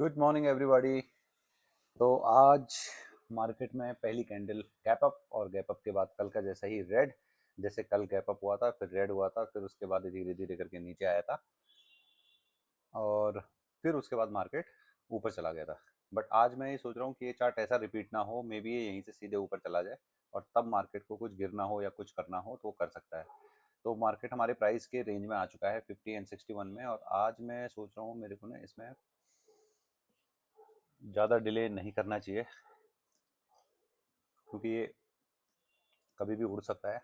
Good morning everybody. तो आज market में पहली कैंडल गैप अप, और गैप अप के बाद कल का जैसा ही रेड, जैसे कल गैप अप हुआ था फिर रेड हुआ था, फिर उसके बाद धीरे धीरे करके नीचे आया था और फिर उसके बाद मार्केट ऊपर चला गया था। बट आज मैं ये सोच रहा हूँ कि ये चार्ट ऐसा रिपीट ना हो, मे बी ये यहीं से सीधे ऊपर चला जाए और तब मार्केट को कुछ गिरना हो या कुछ करना हो तो वो कर सकता है। तो मार्केट हमारे प्राइस के रेंज में आ चुका है 50 एंड 61 में, और आज मैं सोच रहा हूँ मेरे को ना इसमें ज़्यादा डिले नहीं करना चाहिए क्योंकि ये कभी भी उड़ सकता है।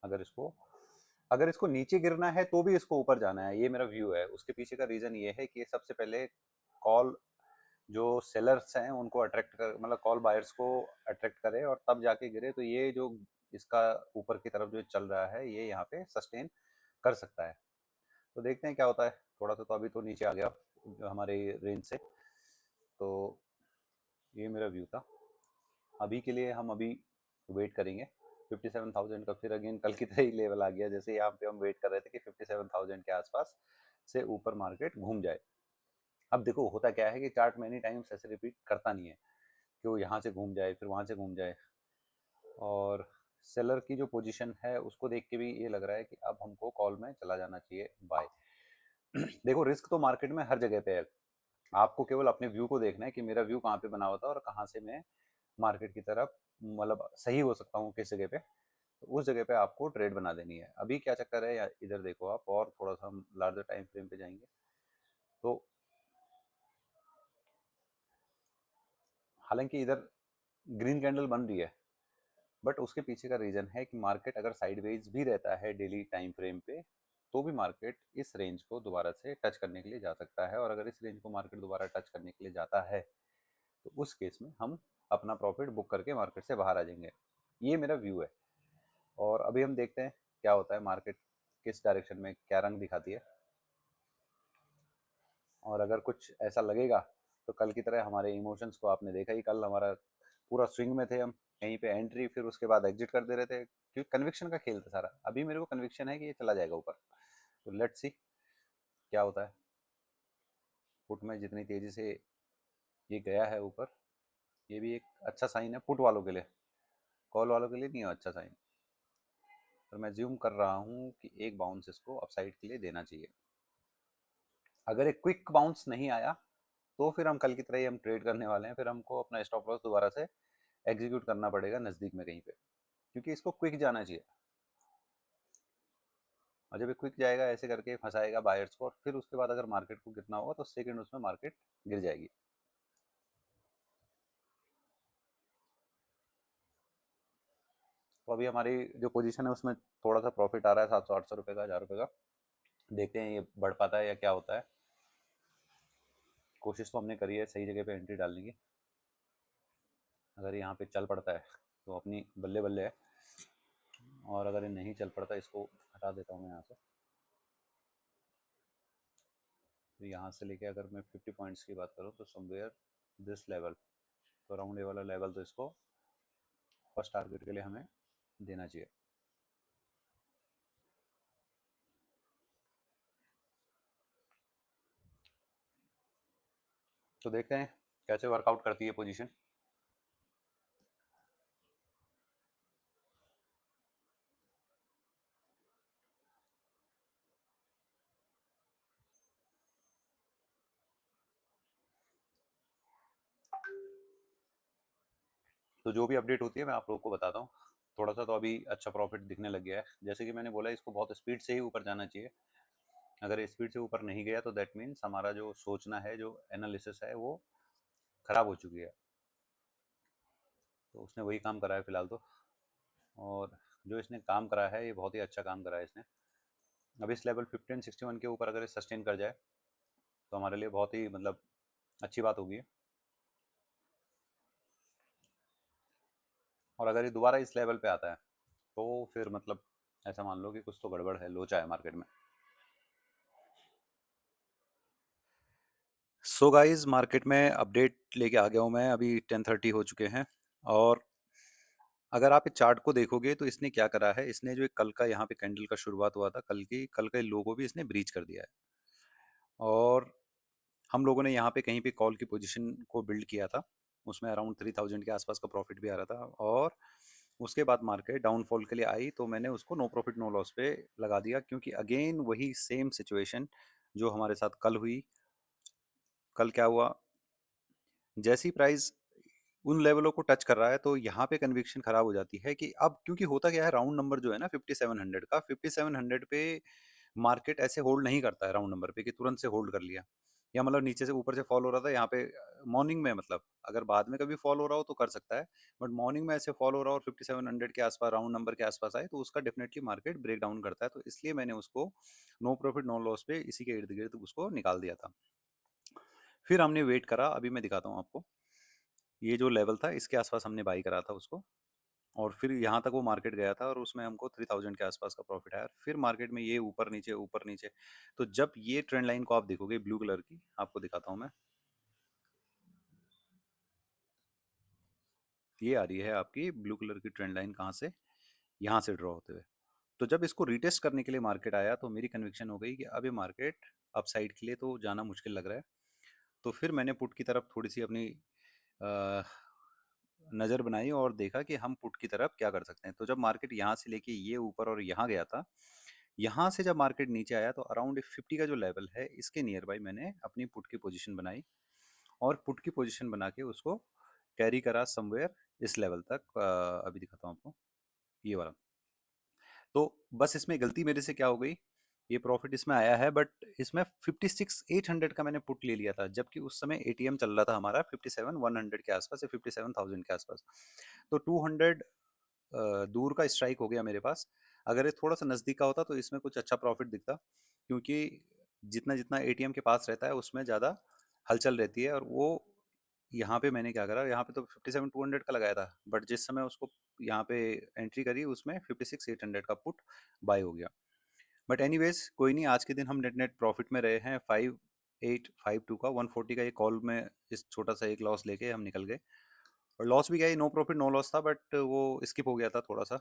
अगर इसको नीचे गिरना है तो भी इसको ऊपर जाना है, ये मेरा व्यू है। उसके पीछे का रीज़न ये है कि ये सबसे पहले कॉल जो सेलर्स हैं उनको अट्रैक्ट कर, मतलब कॉल बायर्स को अट्रैक्ट करे और तब जाके गिरे। तो ये जो इसका ऊपर की तरफ जो चल रहा है ये यहाँ पे सस्टेन कर सकता है। तो देखते हैं क्या होता है। थोड़ा सा तो अभी तो नीचे आ गया जो हमारे रेंज से। तो ये मेरा व्यू था। अभी के लिए हम अभी वेट करेंगे 57,000 का। फिर अगेन कल की तरह ही लेवल आ गया, जैसे यहाँ पे हम वेट कर रहे थे कि 57,000 के आसपास से ऊपर मार्केट घूम जाए। अब देखो होता क्या है कि चार्ट मैनी टाइम्स ऐसे रिपीट करता नहीं है कि वो यहाँ से घूम जाए फिर वहाँ से घूम जाए। और सेलर की जो पोजीशन है उसको देख के भी ये लग रहा है कि अब हमको कॉल में चला जाना चाहिए बाय। देखो रिस्क तो मार्केट में हर जगह पे है, आपको केवल अपने व्यू को देखना है कि मेरा व्यू कहाँ पे बना होता है और कहाँ से मैं मार्केट की तरफ मतलब सही हो सकता हूँ किस जगह पे। तो उस जगह पे आपको ट्रेड बना देनी है। अभी क्या चक्कर है, या इधर देखो आप, और थोड़ा सा हम लार्जर टाइम फ्रेम पे जाएंगे तो हालांकि इधर ग्रीन कैंडल बन रही है, बट उसके पीछे का रीजन है कि मार्केट अगर साइडवेज भी रहता है डेली टाइम फ्रेम पे तो भी मार्केट इस रेंज को दोबारा से टच करने के लिए जा सकता है। और अगर इस रेंज को मार्केट दोबारा टच करने के लिए जाता है तो उस केस में हम अपना प्रॉफिट बुक करके मार्केट से बाहर आ जाएंगे। ये मेरा व्यू है। और अभी हम देखते हैं क्या होता है, मार्केट किस डायरेक्शन में क्या रंग दिखाती है। और अगर कुछ ऐसा लगेगा तो कल की तरह हमारे इमोशंस को आपने देखा ही, कल हमारा पूरा स्विंग में थे हम, कहीं पे एंट्री फिर उसके बाद एग्जिट कर दे रहे थे क्योंकि कन्विक्शन का खेल था सारा। अभी मेरे को कन्विक्शन है कि ये चला जाएगा ऊपर। तो लेट्स सी क्या होता है। पुट में जितनी तेज़ी से ये गया है ऊपर, ये भी एक अच्छा साइन है पुट वालों के लिए, कॉल वालों के लिए नहीं है अच्छा साइन। पर मैं ज्यूम कर रहा हूँ कि एक बाउंस इसको अपसाइड के लिए देना चाहिए। अगर एक क्विक बाउंस नहीं आया तो फिर हम कल की तरह ही हम ट्रेड करने वाले हैं। फिर हमको अपना स्टॉप लॉस दोबारा से एग्जीक्यूट करना पड़ेगा नज़दीक में कहीं पे, क्योंकि इसको क्विक जाना चाहिए। और जब ये क्विक जाएगा ऐसे करके फंसाएगा बायर्स को, और फिर उसके बाद अगर मार्केट को गिरना होगा तो सेकंड उसमें मार्केट गिर जाएगी। तो अभी हमारी जो पोजीशन है उसमें थोड़ा सा प्रॉफिट आ रहा है, 700 800 रुपये का, 1000 रुपये का। देखते हैं ये बढ़ पाता है या क्या होता है। कोशिश तो हमने करी है सही जगह पे एंट्री डालने की। अगर यहाँ पे चल पड़ता है तो अपनी बल्ले बल्ले है, और अगर ये नहीं चल पड़ता इसको हटा देता हूँ मैं यहाँ से। तो यहाँ से लेके अगर मैं 50 पॉइंट्स की बात करूँ तो समवेयर दिस लेवल, तो अराउंड ये वाला लेवल, तो इसको फर्स्ट टारगेट के लिए हमें देना चाहिए। तो देखते हैं कैसे वर्कआउट करती है पोजीशन। तो जो भी अपडेट होती है मैं आप लोगों को बताता हूँ। थोड़ा सा तो अभी अच्छा प्रॉफिट दिखने लग गया है। जैसे कि मैंने बोला इसको बहुत स्पीड से ही ऊपर जाना चाहिए। अगर स्पीड से ऊपर नहीं गया तो दैट मीन्स हमारा जो सोचना है, जो एनालिसिस है, वो खराब हो चुकी है। तो उसने वही काम करा है फिलहाल तो। और जो इसने काम करा है ये बहुत ही अच्छा काम करा है इसने। अब इस लेवल 1561 के ऊपर अगर ये सस्टेन कर जाए तो हमारे लिए बहुत ही मतलब अच्छी बात होगी। और अगर ये दोबारा इस लेवल पे आता है तो फिर मतलब ऐसा मान लो कि कुछ तो गड़बड़ है, लोचा है मार्केट में। सो गाइस मार्केट में अपडेट लेके आ गया हूँ मैं। अभी 10:30 हो चुके हैं, और अगर आप इस चार्ट को देखोगे तो इसने क्या करा है, इसने जो कल का यहाँ पे कैंडल का शुरुआत हुआ था, कल के लो को भी इसने ब्रीच कर दिया है। और हम लोगों ने यहाँ पे कहीं पे कॉल की पोजीशन को बिल्ड किया था, उसमें अराउंड 3000 के आसपास का प्रॉफिट भी आ रहा था, और उसके बाद मार्केट डाउनफॉल के लिए आई तो मैंने उसको नो प्रॉफिट नो लॉस पे लगा दिया, क्योंकि अगेन वही सेम सिचुएशन जो हमारे साथ कल हुई। कल क्या हुआ, जैसी प्राइस उन लेवलों को टच कर रहा है तो यहाँ पे कन्विक्शन खराब हो जाती है कि अब, क्योंकि होता क्या है, राउंड नंबर जो है ना 5700 का, 5700 पे मार्केट ऐसे होल्ड नहीं करता है राउंड नंबर पे कि तुरंत से होल्ड कर लिया, या मतलब नीचे से ऊपर से फॉल हो रहा था यहाँ पे मॉर्निंग में, मतलब अगर बाद में कभी फॉल हो रहा हो तो कर सकता है, बट मॉर्निंग में ऐसे फॉल हो रहा हो और 5700 के आसपास राउंड नंबर के आसपास आए तो उसका डेफिनेटली मार्केट ब्रेक डाउन करता है, तो इसलिए मैंने उसको नो प्रॉफिट नो लॉस पे इसी के इर्द गिर्द उसको निकाल दिया था। फिर हमने वेट करा, अभी मैं दिखाता हूँ आपको, ये जो लेवल था इसके आसपास हमने बाई करा था उसको, और फिर यहाँ तक वो मार्केट गया था और उसमें हमको 3000 के आसपास का प्रॉफिट आया। फिर मार्केट में ये ऊपर नीचे, तो जब ये ट्रेंड लाइन को आप देखोगे ब्लू कलर की, आपको दिखाता हूँ मैं, ये आ रही है आपकी ब्लू कलर की ट्रेंड लाइन, कहाँ से, यहाँ से ड्रॉ होते हुए। तो जब इसको रिटेस्ट करने के लिए मार्केट आया तो मेरी कन्विक्शन हो गई कि अब ये मार्केट अपसाइड के लिए तो जाना मुश्किल लग रहा है, तो फिर मैंने पुट की तरफ थोड़ी सी अपनी अ, नज़र बनाई और देखा कि हम पुट की तरफ क्या कर सकते हैं। तो जब मार्केट यहाँ से लेके ये ऊपर और यहाँ गया था, यहाँ से जब मार्केट नीचे आया तो अराउंड 50 का जो लेवल है इसके नियर बाई मैंने अपनी पुट की पोजीशन बनाई, और पुट की पोजीशन बना के उसको कैरी करा समवेयर इस लेवल तक। अभी दिखाता हूँ आपको, ये वाला। तो बस इसमें गलती मेरे से क्या हो गई, ये प्रॉफिट इसमें आया है बट इसमें 56,800 का मैंने पुट ले लिया था, जबकि उस समय एटीएम चल रहा था हमारा 57,100 के आसपास या 57,000 के आसपास। तो 200 दूर का स्ट्राइक हो गया मेरे पास। अगर ये थोड़ा सा नज़दीक का होता तो इसमें कुछ अच्छा प्रॉफिट दिखता, क्योंकि जितना जितना एटीएम के पास रहता है उसमें ज़्यादा हलचल रहती है, और वो यहाँ पे मैंने क्या करा, यहाँ पे तो 57,200 का लगाया था, बट जिस समय उसको यहाँ पे एंट्री करी उसमें 56,800 का पुट बाय हो गया। बट एनीवेज कोई नहीं, आज के दिन हम नेट नेट प्रॉफिट में रहे हैं 5852 का, 140 का ये कॉल में इस छोटा सा एक लॉस लेके हम निकल गए, और लॉस भी गया, नो प्रॉफिट नो लॉस था, बट वो स्किप हो गया था थोड़ा सा।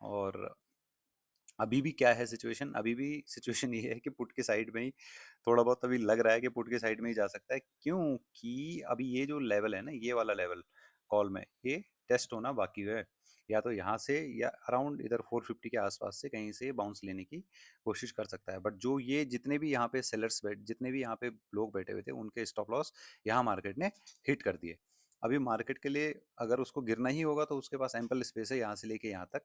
और अभी भी क्या है सिचुएशन, अभी भी सिचुएशन ये है कि पुट के साइड में ही थोड़ा बहुत अभी लग रहा है कि पुट के साइड में ही जा सकता है, क्योंकि अभी ये जो लेवल है ना, ये वाला लेवल कॉल में ये टेस्ट होना बाकी है, या तो यहाँ से या अराउंड इधर 450 के आसपास से कहीं से बाउंस लेने की कोशिश कर सकता है, बट जो ये जितने भी यहाँ पे सेलर्स जितने भी यहाँ पे लोग बैठे हुए थे उनके स्टॉप लॉस यहाँ मार्केट ने हिट कर दिए। अभी मार्केट के लिए अगर उसको गिरना ही होगा तो उसके पास एम्पल स्पेस है यहाँ से लेके यहाँ तक,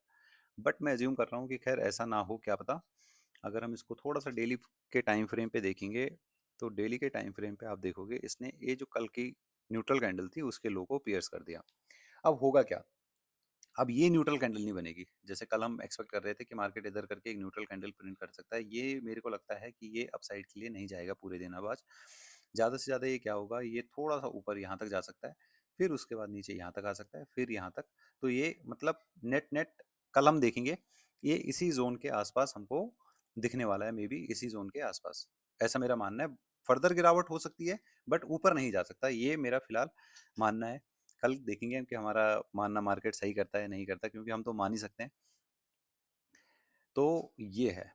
बट मैं एज्यूम कर रहा हूँ कि खैर ऐसा ना हो, क्या पता। अगर हम इसको थोड़ा सा डेली के टाइम फ्रेम पे देखेंगे तो डेली के टाइम फ्रेम पे आप देखोगे इसने ये जो कल की न्यूट्रल कैंडल थी उसके लो को पियर्स कर दिया। अब होगा क्या, अब ये न्यूट्रल कैंडल नहीं बनेगी, जैसे कल हम एक्सपेक्ट कर रहे थे कि मार्केट इधर करके एक न्यूट्रल कैंडल प्रिंट कर सकता है, ये मेरे को लगता है कि ये अपसाइड के लिए नहीं जाएगा पूरे दिन। अब आज ज़्यादा से ज़्यादा ये क्या होगा, ये थोड़ा सा ऊपर यहाँ तक जा सकता है, फिर उसके बाद नीचे यहाँ तक आ सकता है, फिर यहाँ तक। तो ये मतलब नेट नेट कल हम देखेंगे ये इसी जोन के आसपास हमको दिखने वाला है, मे बी इसी जोन के आसपास, ऐसा मेरा मानना है। फर्दर गिरावट हो सकती है बट ऊपर नहीं जा सकता, ये मेरा फिलहाल मानना है। कल देखेंगे कि हमारा मानना मार्केट सही करता है नहीं करता, क्योंकि हम तो मान ही सकते हैं। तो ये है।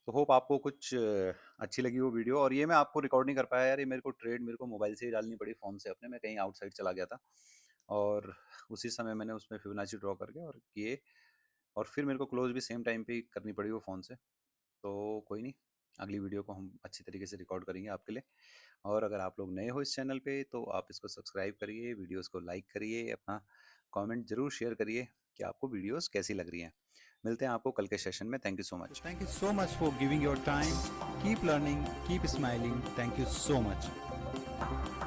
तो होप आपको कुछ अच्छी लगी वो वीडियो, और ये मैं आपको रिकॉर्ड नहीं कर पाया यार, ये मेरे को ट्रेड मेरे को मोबाइल से ही डालनी पड़ी, फ़ोन से अपने, मैं कहीं आउटसाइड चला गया था, और उसी समय मैंने उसमें फिबोनाची ड्रॉ करके और किए, और फिर मेरे को क्लोज भी सेम टाइम पे ही करनी पड़ी वो फ़ोन से। तो कोई नहीं, अगली वीडियो को हम अच्छी तरीके से रिकॉर्ड करेंगे आपके लिए। और अगर आप लोग नए हो इस चैनल पे तो आप इसको सब्सक्राइब करिए, वीडियोस को लाइक करिए, अपना कमेंट ज़रूर शेयर करिए कि आपको वीडियोस कैसी लग रही हैं। मिलते हैं आपको कल के सेशन में। Thank you so much. Thank you so much for giving your time. Keep learning, keep smiling. Thank you so much.